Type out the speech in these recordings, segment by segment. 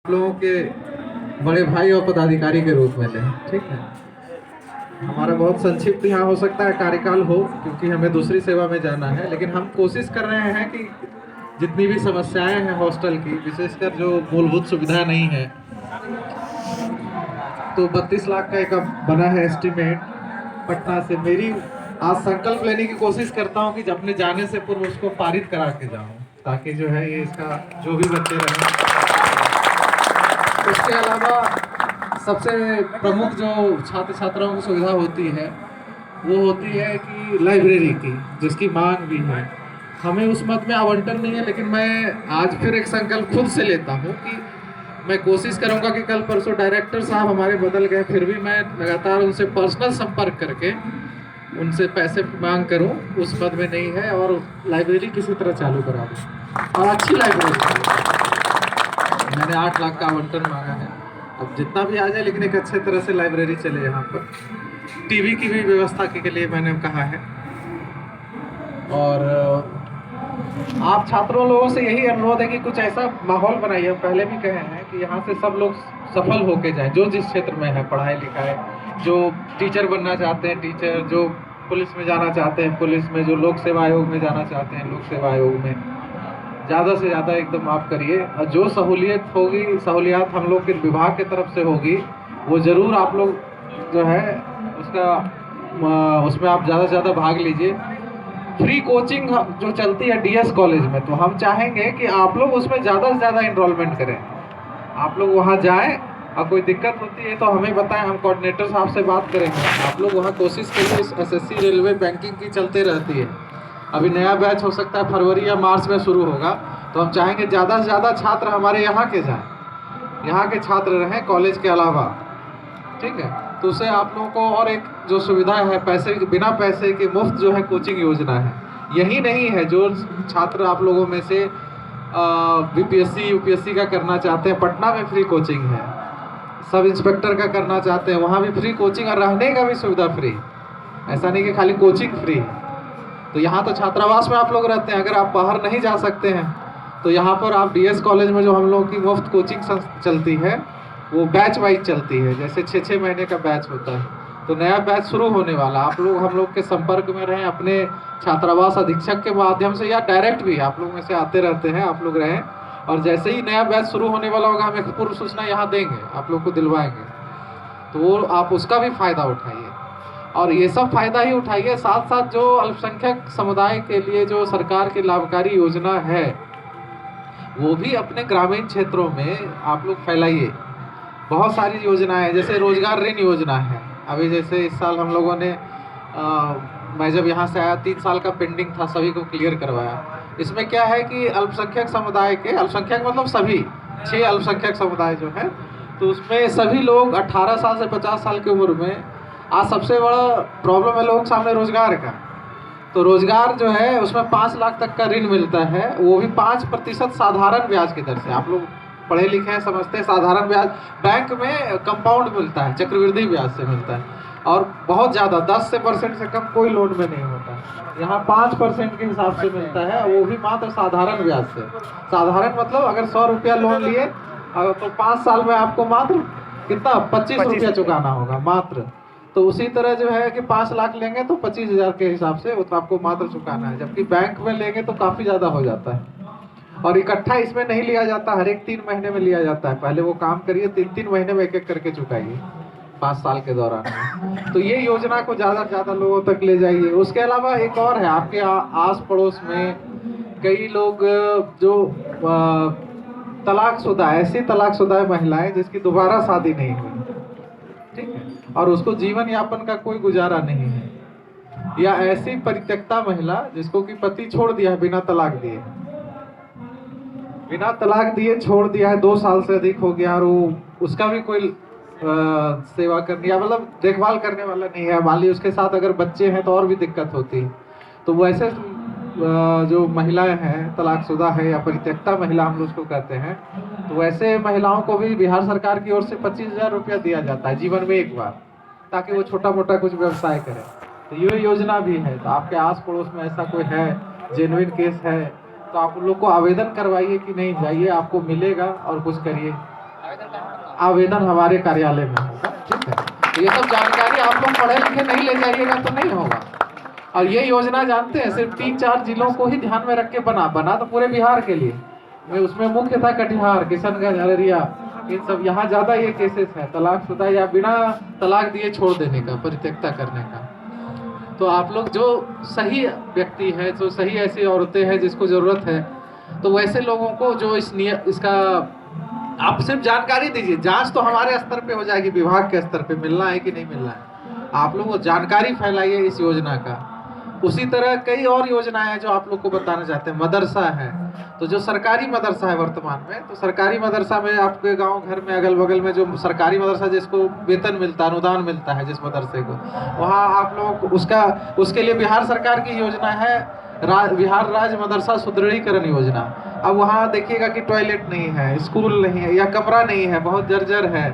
लोगों के बड़े भाई और पदाधिकारी के रूप में लें। ठीक है, हमारा बहुत संक्षिप्त यहाँ हो सकता है कार्यकाल हो, क्योंकि हमें दूसरी सेवा में जाना है, लेकिन हम कोशिश कर रहे हैं कि जितनी भी समस्याएं हैं हॉस्टल की, विशेषकर जो मूलभूत सुविधा नहीं है, तो 32 लाख का एक अब बना है एस्टीमेट पटना से। मेरी आज संकल्प लेने की कोशिश करता हूँ कि अपने जाने से पूर्व उसको पारित करा के जाऊँ, ताकि जो है ये इसका जो भी बच्चे रहें। उसके अलावा सबसे प्रमुख जो छात्र छात्राओं की सुविधा होती है वो होती है कि लाइब्रेरी की, जिसकी मांग भी है। हमें उस मत में आवंटन नहीं है, लेकिन मैं आज फिर एक संकल्प खुद से लेता हूँ कि मैं कोशिश करूंगा कि कल परसों डायरेक्टर साहब हमारे बदल गए, फिर भी मैं लगातार उनसे पर्सनल संपर्क करके उनसे पैसे मांग करूं, उस पद में नहीं है, और लाइब्रेरी किसी तरह चालू करा दूं, और अच्छी लाइब्रेरी। मैंने 8 लाख का आवंटन मांगा है, अब जितना भी आ जाए, लेकिन एक अच्छे तरह से लाइब्रेरी चले। यहाँ पर टीवी की भी व्यवस्था के लिए मैंने कहा है। और आप छात्रों लोगों से यही अनुरोध है कि कुछ ऐसा माहौल बनाइए, हम पहले भी कहे हैं कि यहाँ से सब लोग सफल होके जाएं, जो जिस क्षेत्र में है पढ़ाई लिखाई, जो टीचर बनना चाहते हैं टीचर, जो पुलिस में जाना चाहते हैं पुलिस में, जो लोक सेवा आयोग में जाना चाहते हैं लोक सेवा आयोग में, ज़्यादा से ज़्यादा एकदम आप करिए। और जो सहूलियत होगी, सहूलियात हम लोग के विभाग की तरफ से होगी, वो ज़रूर आप लोग जो है उसमें आप ज़्यादा से ज़्यादा भाग लीजिए। फ्री कोचिंग जो चलती है डीएस कॉलेज में, तो हम चाहेंगे कि आप लोग उसमें ज़्यादा से ज़्यादा इनरोलमेंट करें, आप लोग वहाँ जाएं, और कोई दिक्कत होती है तो हमें बताएं, हम कोऑर्डिनेटर साहब से बात करेंगे। आप लोग वहाँ कोशिश करिए। एसएससी रेलवे बैंकिंग की चलते रहती है, अभी नया बैच हो सकता है फरवरी या मार्च में शुरू होगा, तो हम चाहेंगे ज़्यादा से ज़्यादा छात्र हमारे यहाँ के जाएं, यहाँ के छात्र रहें कॉलेज के अलावा। ठीक है, तो उससे आप लोगों को और एक जो सुविधा है, पैसे बिना पैसे की मुफ्त जो है कोचिंग योजना है। यही नहीं है, जो छात्र आप लोगों में से बीपीएससी यूपीएससी का करना चाहते हैं, पटना में फ्री कोचिंग है। सब इंस्पेक्टर का करना चाहते हैं, वहाँ भी फ्री कोचिंग, और रहने का भी सुविधा फ्री। ऐसा नहीं कि खाली कोचिंग फ्री है। तो यहाँ तो छात्रावास में आप लोग रहते हैं, अगर आप बाहर नहीं जा सकते हैं तो यहाँ पर आप डीएस कॉलेज में जो हम लोगों की मुफ्त कोचिंग चलती है, वो बैच वाइज चलती है, जैसे 6-6 महीने का बैच होता है। तो नया बैच शुरू होने वाला, आप लोग हम लोग के संपर्क में रहें, अपने छात्रावास अधीक्षक के माध्यम से या डायरेक्ट भी आप लोग में से आते रहते हैं, आप लोग रहें। और जैसे ही नया बैच शुरू होने वाला होगा, हम एक पूर्व सूचना यहाँ देंगे, आप लोग को दिलवाएंगे, तो वो आप उसका भी फ़ायदा उठाइए। और ये सब फायदा ही उठाइए, साथ साथ जो अल्पसंख्यक समुदाय के लिए जो सरकार की लाभकारी योजना है, वो भी अपने ग्रामीण क्षेत्रों में आप लोग फैलाइए। बहुत सारी योजनाएं हैं, जैसे रोजगार ऋण योजना है। अभी जैसे इस साल हम लोगों ने मैं जब यहाँ से आया 3 साल का पेंडिंग था, सभी को क्लियर करवाया। इसमें क्या है कि अल्पसंख्यक समुदाय के, अल्पसंख्यक मतलब सभी 6 अल्पसंख्यक समुदाय जो है, तो उसमें सभी लोग 18 साल से 50 साल की उम्र में। आज सबसे बड़ा प्रॉब्लम है लोगों के सामने रोजगार का, तो रोजगार जो है उसमें 5 लाख तक का ऋण मिलता है, वो भी 5% साधारण ब्याज की दर से। आप लोग पढ़े लिखे हैं, समझते हैं, साधारण ब्याज बैंक में कंपाउंड मिलता है, चक्रवृद्धि ब्याज से मिलता है, और बहुत ज़्यादा 10% से कम कोई लोन में नहीं होता। यहाँ 5% के हिसाब से मिलता है, वो भी मात्र साधारण ब्याज से। साधारण मतलब अगर 100 रुपया लोन लिए तो 5 साल में आपको मात्र कितना 25 रुपया चुकाना होगा मात्र। तो उसी तरह जो है कि 5 लाख लेंगे तो 25,000 के हिसाब से तो आपको मात्र चुकाना है, जबकि बैंक में लेंगे तो काफ़ी ज़्यादा हो जाता है। और इकट्ठा इसमें नहीं लिया जाता, हर एक 3 महीने में लिया जाता है। पहले वो काम करिए, 3-3 महीने में एक-एक करके चुकाइए 5 साल के दौरान। तो ये योजना को ज़्यादा से ज़्यादा लोगों तक ले जाइए। उसके अलावा एक और है, आपके आस पड़ोस में कई लोग जो तलाकशुदा, ऐसी तलाकशुदा महिलाएं जिसकी दोबारा शादी नहीं हुई, ठीक है, और उसको जीवन यापन का कोई गुजारा नहीं है, या ऐसी परित्यक्ता महिला जिसको कि पति छोड़ दिया है बिना तलाक दिए, छोड़ दिया है, 2 साल से अधिक हो गया, और वो उसका भी कोई सेवा करने या मतलब देखभाल करने वाला नहीं है। मान लीजिए उसके साथ अगर बच्चे हैं तो और भी दिक्कत होती है। तो वैसे जो महिलाएं हैं, तलाकशुदा है या परित्यक्ता महिला हम लोग उसको कहते हैं, तो वैसे महिलाओं को भी बिहार सरकार की ओर से 25,000 रुपया दिया जाता है जीवन में एक बार, ताकि वो छोटा मोटा कुछ व्यवसाय करें। तो ये योजना भी है। तो आपके आस पड़ोस में ऐसा कोई है, जेन्युइन केस है, तो आप उन लोग को आवेदन करवाइए कि नहीं, जाइए, आपको मिलेगा और कुछ करिए। आवेदन हमारे कार्यालय में होगा, ठीक है। तो ये सब जानकारी आप लोग पढ़े लिखे नहीं ले जाइएगा तो नहीं होगा। और ये योजना जानते हैं सिर्फ 3-4 जिलों को ही ध्यान में रख के बना तो पूरे बिहार के लिए। उसमें मुख्य था कटिहार, किशनगंज, अररिया, इन सब। यहाँ ज़्यादा ये केसेस है तलाकशुदा या बिना तलाक दिए छोड़ देने का, परित्यक्ता करने का। तो आप लोग जो सही व्यक्ति हैं, जो सही ऐसी औरतें हैं जिसको ज़रूरत है, तो वैसे लोगों को जो इसका आप सिर्फ जानकारी दीजिए। जांच तो हमारे स्तर पे हो जाएगी, विभाग के स्तर पे मिलना है कि नहीं मिलना है। आप लोग वो जानकारी फैलाइए इस योजना का। उसी तरह कई और योजनाएं हैं जो आप लोग को बताना चाहते हैं। मदरसा है, तो जो सरकारी मदरसा है वर्तमान में, तो सरकारी मदरसा में आपके गांव घर में अगल बगल में जो सरकारी मदरसा जिसको वेतन मिलता है, अनुदान मिलता है जिस मदरसे को, वहाँ आप लोग उसके लिए बिहार सरकार की योजना है बिहार राज्य मदरसा सुदृढ़ीकरण योजना। अब वहाँ देखिएगा कि टॉयलेट नहीं है, स्कूल नहीं है, या कमरा नहीं है, बहुत जर्जर है,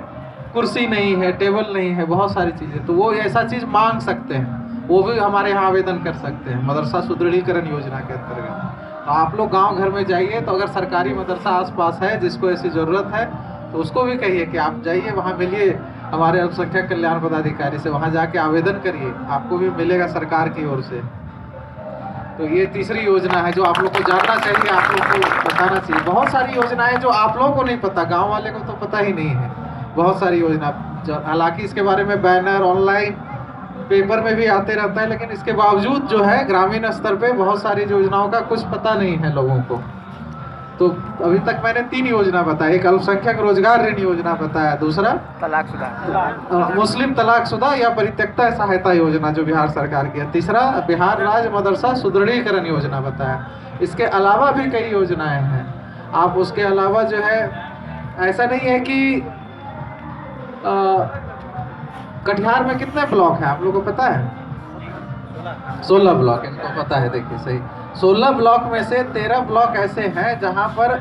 कुर्सी नहीं है, टेबल नहीं है, बहुत सारी चीज़ें। तो वो ऐसा चीज़ मांग सकते हैं, वो भी हमारे यहाँ आवेदन कर सकते हैं मदरसा सुदृढ़ीकरण योजना के अंतर्गत। तो आप लोग गांव घर में जाइए, तो अगर सरकारी मदरसा आसपास है जिसको ऐसी ज़रूरत है, तो उसको भी कहिए कि आप जाइए, वहाँ मिलिए हमारे अल्पसंख्यक कल्याण पदाधिकारी से, वहाँ जाके आवेदन करिए, आपको भी मिलेगा सरकार की ओर से। तो ये तीसरी योजना है जो आप लोग को जानना चाहिए, आप लोग को बताना चाहिए। बहुत सारी योजनाएं जो आप लोगों को नहीं पता, गाँव वाले को तो पता ही नहीं है, बहुत सारी योजना। हालांकि इसके बारे में बैनर ऑनलाइन पेपर में भी आते रहता है, लेकिन इसके बावजूद जो है ग्रामीण स्तर पे बहुत सारी योजनाओं का कुछ पता नहीं है लोगों को। तो अभी तक मैंने 3 योजना बताई, एक अल्पसंख्यक रोजगार ऋण योजना बताया, दूसरा तलाकशुदा मुस्लिम तलाकशुदा या परित्यक्ता सहायता योजना जो बिहार सरकार की है, तीसरा बिहार राज्य मदरसा सुदृढ़ीकरण योजना बताया। इसके अलावा भी कई योजनाएं हैं। आप उसके अलावा जो है, ऐसा नहीं है कि कटिहार में कितने ब्लॉक हैं आप लोगों को पता है? 16 ब्लॉक, इनको पता है। देखिए सही, 16 ब्लॉक में से 13 ब्लॉक ऐसे हैं जहां पर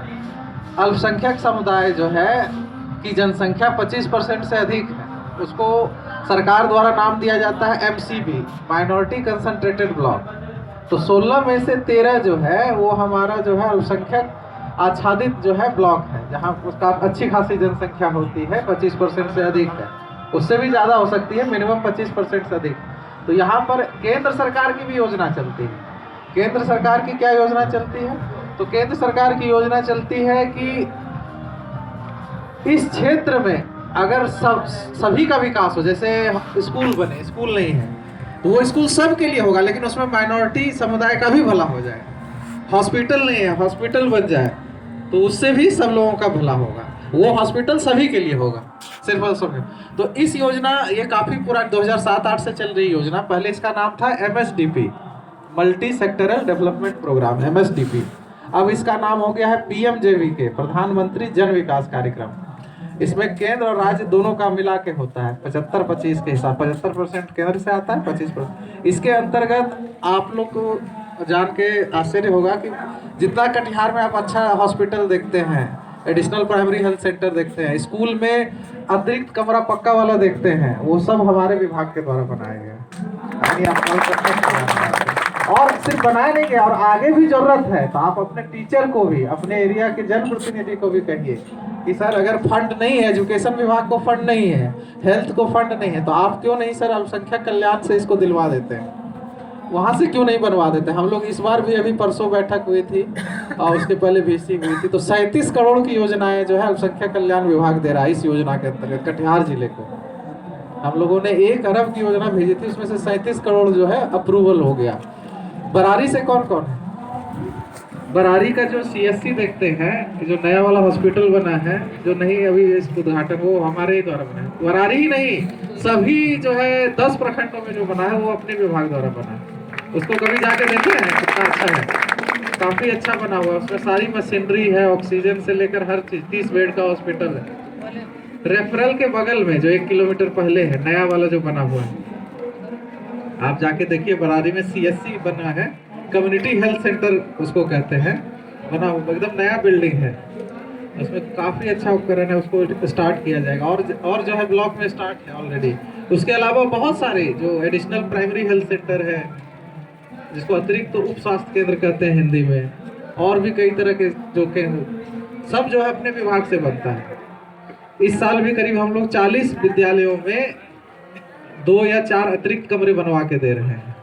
अल्पसंख्यक समुदाय जो है की जनसंख्या 25% से अधिक है। उसको सरकार द्वारा नाम दिया जाता है MCB, माइनॉरिटी कंसंट्रेटेड ब्लॉक। तो 16 में से 13 जो है वो हमारा जो है अल्पसंख्यक आच्छादित जो है ब्लॉक है, जहाँ उसका अच्छी खासी जनसंख्या होती है, 25% से अधिक है, उससे भी ज़्यादा हो सकती है, मिनिमम 25% से अधिक। तो यहाँ पर केंद्र सरकार की भी योजना चलती है। केंद्र सरकार की क्या योजना चलती है? तो केंद्र सरकार की योजना चलती है कि इस क्षेत्र में अगर सभी का विकास हो, जैसे स्कूल बने, स्कूल नहीं है तो वो स्कूल सब के लिए होगा, लेकिन उसमें माइनॉरिटी समुदाय का भी भला हो जाए। हॉस्पिटल नहीं है, हॉस्पिटल बन जाए तो उससे भी सब लोगों का भला होगा, वो हॉस्पिटल सभी के लिए होगा, सिर्फ और सिर्फ। तो इस योजना, ये काफ़ी पुरानी 2007-8 से चल रही योजना। पहले इसका नाम था MSDP, multi sectoral development program, MSDP। अब इसका नाम हो गया है PMJVK, प्रधानमंत्री जन विकास कार्यक्रम। इसमें केंद्र और राज्य दोनों का मिला के होता है, 75-25 के हिसाब, 75% केंद्र से आता है, 25%। इसके अंतर्गत आप लोग को जान के आश्चर्य होगा कि जितना कटिहार में आप अच्छा हॉस्पिटल देखते हैं, एडिशनल प्राइमरी हेल्थ सेंटर देखते हैं, स्कूल में अतिरिक्त कमरा पक्का वाला देखते हैं, वो सब हमारे विभाग के द्वारा बनाए गए। और सिर्फ बनाए नहीं गए, और आगे भी जरूरत है तो आप अपने टीचर को भी, अपने एरिया के जनप्रतिनिधि को भी कहिए कि सर अगर फंड नहीं है, एजुकेशन विभाग को फंड नहीं है, हेल्थ को फंड नहीं है, तो आप क्यों नहीं सर अल्पसंख्यक कल्याण से इसको दिलवा देते हैं, वहाँ से क्यों नहीं बनवा देते। हम लोग इस बार भी अभी परसों बैठक हुई थी और उसके पहले VC हुई थी, तो 37 करोड़ की योजनाएं जो है अल्पसंख्यक कल्याण विभाग दे रहा है। इस योजना के अंतर्गत कटिहार जिले को हम लोगों ने 1 अरब की योजना भेजी थी, उसमें से 37 करोड़ जो है अप्रूवल हो गया। बरारी से कौन कौन है? बरारी का जो CSC देखते हैं, जो नया वाला हॉस्पिटल बना है, जो नहीं अभी इस उद्घाटन वो हमारे ही द्वारा बना है। बरारी ही नहीं, सभी जो है 10 प्रखंडों में जो बना है वो अपने विभाग द्वारा बना है। उसको कभी जाके देखे हैं? कितना अच्छा है, काफ़ी अच्छा बना हुआ है। उसमें सारी मशीनरी है, ऑक्सीजन से लेकर हर चीज़। 30 बेड का हॉस्पिटल है। रेफरल के बगल में जो 1 किलोमीटर पहले है, नया वाला जो बना हुआ है, आप जाके देखिए। बरारी में CSC बना है, कम्युनिटी हेल्थ सेंटर उसको कहते हैं, बना हुआ एकदम नया बिल्डिंग है। उसमें काफ़ी अच्छा उपकरण है, उसको स्टार्ट किया जाएगा। और जो है ब्लॉक में स्टार्ट है ऑलरेडी। उसके अलावा बहुत सारे जो एडिशनल प्राइमरी हेल्थ सेंटर है, जिसको अतिरिक्त तो उप स्वास्थ्य केंद्र कहते हैं हिंदी में, और भी कई तरह के जो केंद्र, सब जो है अपने विभाग से बनता है। इस साल भी करीब हम लोग 40 विद्यालयों में 2 या 4 अतिरिक्त कमरे बनवा के दे रहे हैं।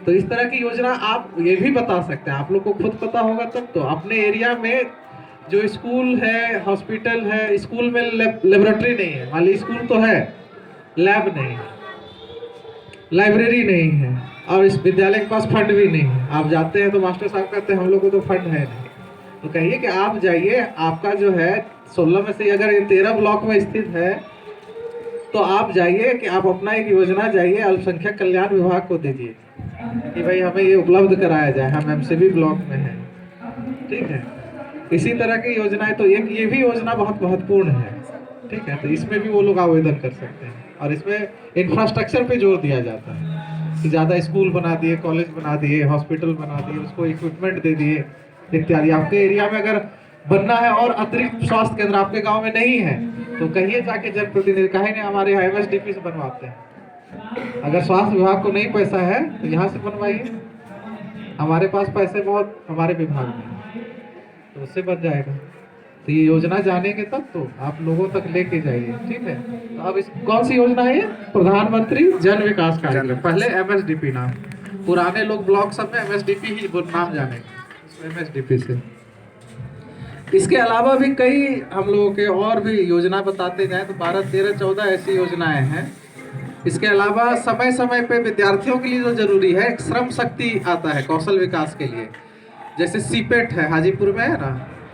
तो इस तरह की योजना आप ये भी बता सकते हैं, आप लोग को खुद पता होगा तब तो। अपने एरिया में जो स्कूल है, हॉस्पिटल है, स्कूल में लेबोरेटरी नहीं है, मान ली स्कूल तो है, लैब नहीं, लाइब्रेरी नहीं है, और इस विद्यालय के पास फंड भी नहीं है। आप जाते हैं तो मास्टर साहब कहते हैं हम लोग को तो फंड है नहीं। तो कहिए कि आप जाइए, आपका जो है 16 में से अगर ये 13 ब्लॉक में स्थित है तो आप जाइए कि आप अपना एक योजना जाइए अल्पसंख्यक कल्याण विभाग को दीजिए कि भाई हमें ये उपलब्ध कराया जाए, हम एमसीबी ब्लॉक में हैं, ठीक है। इसी तरह की योजनाएं, तो एक ये भी योजना बहुत महत्वपूर्ण है, ठीक है। तो इसमें भी वो लोग आवेदन कर सकते हैं, और इसमें इंफ्रास्ट्रक्चर पे जोर दिया जाता है कि ज़्यादा स्कूल बना दिए, कॉलेज बना दिए, हॉस्पिटल बना दिए, उसको इक्विपमेंट दे दिए इत्यादि। आपके एरिया में अगर बनना है और अतिरिक्त स्वास्थ्य केंद्र आपके गांव में नहीं है तो कहिए जाके जनप्रतिनिधि, कहे नहीं हमारे यहाँ MSDP से बनवाते हैं। अगर स्वास्थ्य विभाग को नहीं पैसा है तो यहाँ से बनवाइए, हमारे पास पैसे बहुत हमारे विभाग में, तो उससे बन जाएगा। तो ये योजना जानेंगे तब तो आप लोगों तक लेके जाइए, ठीक है। तो अब इस कौन सी योजना है ये? प्रधानमंत्री जन विकास कार्यक्रम। पहले MSDP नाम, पुराने लोग ब्लॉक सब में MSDP ही नाम जानेंगे, MSDP से। इसके अलावा भी कई हम लोगों के और भी योजना बताते जाए तो 12, 13, 14 ऐसी योजनाएं हैं। इसके अलावा समय समय पे विद्यार्थियों के लिए जो जरूरी है, एक श्रम शक्ति आता है कौशल विकास के लिए। जैसे सीपेट है, हाजीपुर में है ना,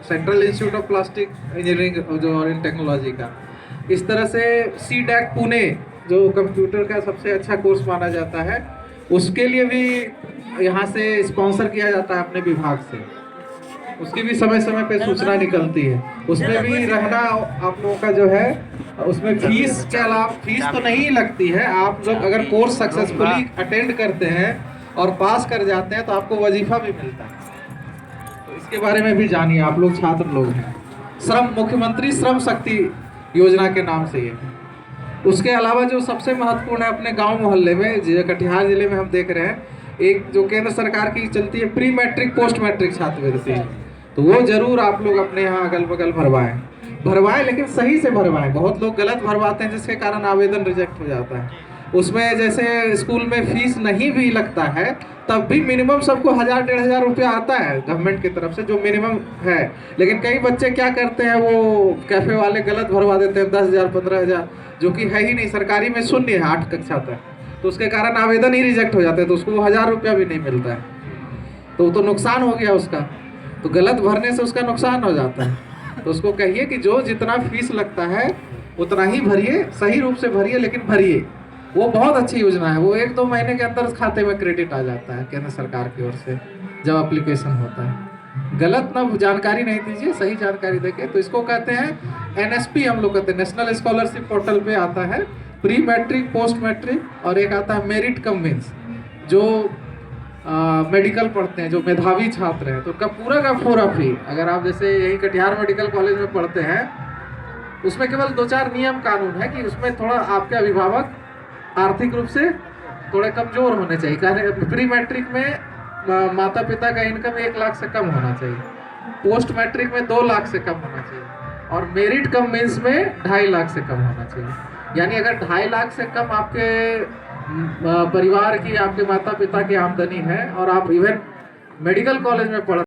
central institute of plastic engineering जो और टेक्नोलॉजी का। इस तरह से CDAC पुणे जो कंप्यूटर का सबसे अच्छा कोर्स माना जाता है, उसके लिए भी यहाँ से स्पॉन्सर किया जाता है अपने विभाग से। उसकी भी समय समय पे सूचना निकलती है, उसमें भी रहना आप लोगों का जो है, उसमें फीस के अलावा फीस तो नहीं लगती है। आप लोग अगर कोर्स सक्सेसफुली अटेंड करते हैं और पास कर जाते हैं तो आपको वजीफा भी मिलता है। तो इसके बारे में भी जानिए, आप लोग छात्र लोग हैं। श्रम, मुख्यमंत्री श्रम शक्ति योजना के नाम से ये। उसके अलावा जो सबसे महत्वपूर्ण है अपने गांव मोहल्ले में, कटिहार जिले में हम देख रहे हैं, एक जो केंद्र सरकार की चलती है प्री मैट्रिक पोस्ट मैट्रिक छात्रवृत्ति, तो वो जरूर आप लोग अपने यहाँ अगल बगल भरवाएं, लेकिन सही से भरवाएं। बहुत लोग गलत भरवाते हैं जिसके कारण आवेदन रिजेक्ट हो जाता है। उसमें जैसे स्कूल में फीस नहीं भी लगता है तब भी मिनिमम सबको 1000-1500 रुपया आता है गवर्नमेंट की तरफ से, जो मिनिमम है। लेकिन कई बच्चे क्या करते हैं, वो कैफे वाले गलत भरवा देते हैं 10,000 15,000, जो कि है ही नहीं। सरकारी में शून्य है 8 कक्षा तक, तो उसके कारण आवेदन ही रिजेक्ट हो जाते हैं, तो उसको 1000 रुपया भी नहीं मिलता है। तो वो तो नुकसान हो गया उसका, तो गलत भरने से उसका नुकसान हो जाता है। तो उसको कहिए कि जो जितना फीस लगता है उतना ही भरिए, सही रूप से भरिए, लेकिन भरिए। वो बहुत अच्छी योजना है, वो 1-2 महीने के अंदर खाते में क्रेडिट आ जाता है केंद्र सरकार की ओर से जब एप्लीकेशन होता है। गलत ना जानकारी नहीं दीजिए, सही जानकारी देके। तो इसको कहते हैं NSP, हम लोग कहते हैं नेशनल स्कॉलरशिप पोर्टल पे आता है प्री मैट्रिक, पोस्ट मैट्रिक, और एक आता है मेरिट कम मीन्स, जो मेडिकल पढ़ते हैं, जो मेधावी छात्र हैं, तो पूरा फी। अगर आप जैसे यही कटिहार मेडिकल कॉलेज में पढ़ते हैं, उसमें केवल 2-4 नियम कानून है कि उसमें थोड़ा आपके अभिभावक आर्थिक रूप से थोड़े कमजोर होने चाहिए। कारण प्री मैट्रिक में माता पिता का इनकम 1 लाख से कम होना चाहिए, पोस्ट मैट्रिक में 2 लाख से कम होना चाहिए, और मेरिट कम मीन्स में 2.5 लाख से कम होना चाहिए। यानी अगर 2.5 लाख से कम आपके परिवार की, आपके माता पिता की आमदनी है और आप इवन मेडिकल कॉलेज में पढ़